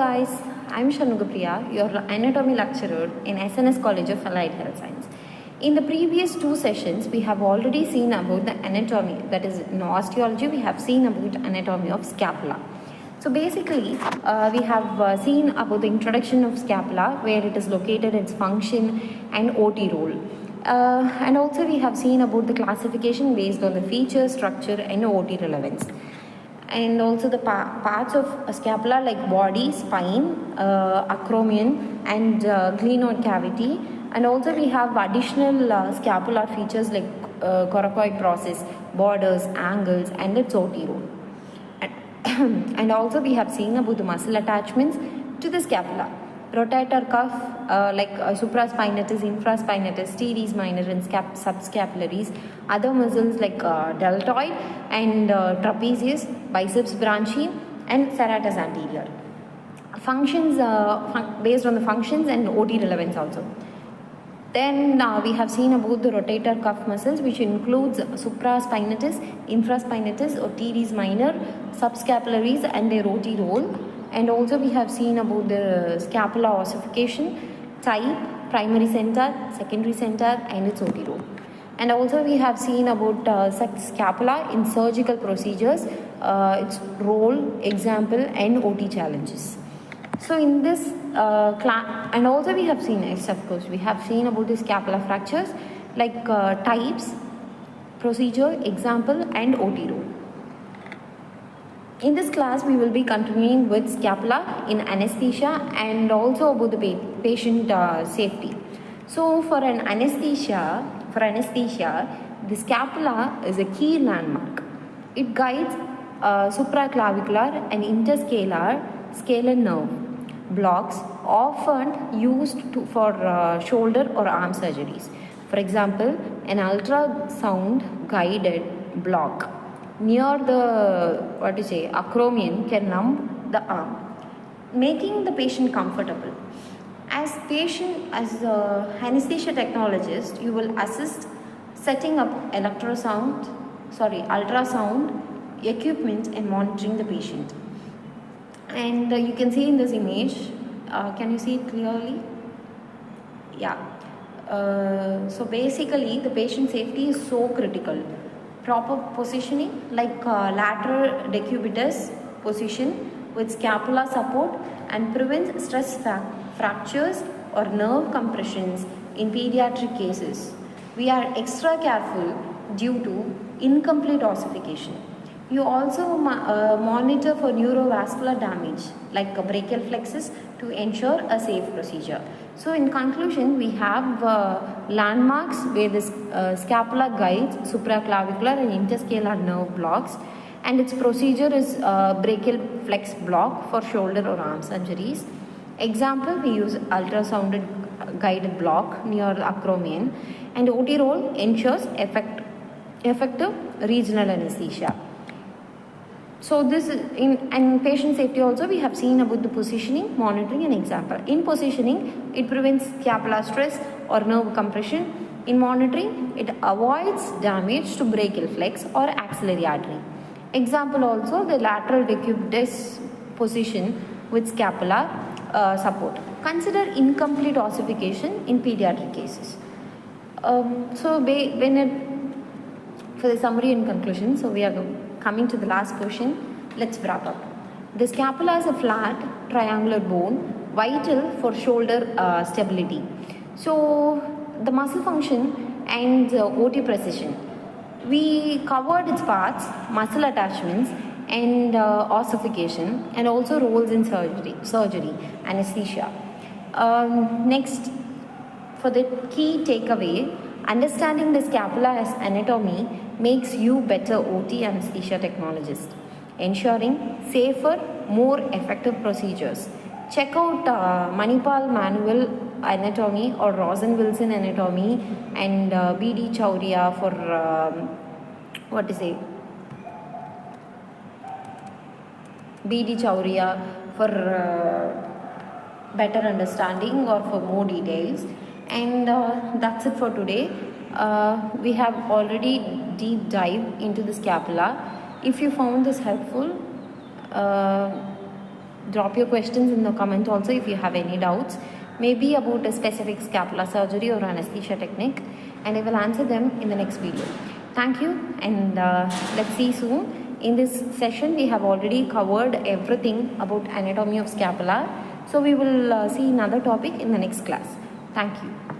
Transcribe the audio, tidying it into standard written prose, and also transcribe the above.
guys, I'm Shanugapriya, your anatomy lecturer in SNS College of Allied Health Science. In the previous two sessions, we have already seen about the anatomy, that is in osteology, we have seen about anatomy of scapula. So basically, we have seen about the introduction of scapula, where it is located, its function and OT role. And also we have seen about the classification based on the feature, structure and OT relevance. And also the parts of scapula like body, spine, acromion and glenoid cavity. And also we have additional scapular features like coracoid process, borders, angles and its OT role. And also we have seen about the muscle attachments to the scapula. Rotator cuff like supraspinatus, infraspinatus, teres minor and subscapularis. Other muscles like deltoid and trapezius, biceps brachii and serratus anterior. Functions based on the functions and OT relevance also. Then we have seen about the rotator cuff muscles, which includes supraspinatus, infraspinatus or teres minor, subscapularis and their OT role. And also we have seen about the scapula ossification, type, primary center, secondary center and its OT role. And also we have seen about scapula in surgical procedures, its role, example and OT challenges. So in this class, and also we have seen, yes, of course, we have seen about the scapular fractures like types, procedure, example and OT role. In this class, we will be continuing with scapula in anesthesia and also about the patient safety. So for anesthesia, the scapula is a key landmark. It guides supraclavicular and interscalar scalar nerve blocks often used for shoulder or arm surgeries. For example, an ultrasound guided block near the acromion can numb the arm, making the patient comfortable. As anesthesia technologist, you will assist setting up ultrasound equipment and monitoring the patient. And you can see in this image, can you see it clearly? Yeah. So basically the patient safety is so critical. Proper positioning like lateral decubitus position with scapular support and prevents stress fractures or nerve compressions in pediatric cases. We are extra careful due to incomplete ossification. You also monitor for neurovascular damage like brachial plexus to ensure a safe procedure. So in conclusion, we have landmarks where this scapula guides supraclavicular and interscalar nerve blocks, and its procedure is brachial flex block for shoulder or arm surgeries. Example, we use ultrasound guided block near the acromion, and OT role ensures effective regional anesthesia. So this is in patient safety also we have seen about the positioning, monitoring and example. In positioning, it prevents scapular stress or nerve compression. In monitoring, it avoids damage to brachial flex or axillary artery. Example also, the lateral decubitus position with scapular support. Consider incomplete ossification in pediatric cases. For the summary and conclusion, so we are coming to the last question. Let's wrap up. The scapula is a flat triangular bone vital for shoulder stability. So the muscle function and OT precision. We covered its parts, muscle attachments and ossification, and also roles in surgery, anesthesia. Next, for the key takeaway, understanding the scapula as anatomy makes you better OT anesthesia technologist, ensuring safer, more effective procedures. Check out Manipal Manual Anatomy or Rosen-Wilson Anatomy and B.D. Chauria for B.D. Chauria for better understanding or for more details. And that's it for today. We have already deep dive into the scapula. If you found this helpful, Drop your questions in the comment also if you have any doubts, maybe about a specific scapula surgery or anesthesia technique, and I will answer them in the next video. Thank you, and let's see soon. In this session, we have already covered everything about anatomy of scapula. So we will see another topic in the next class. Thank you.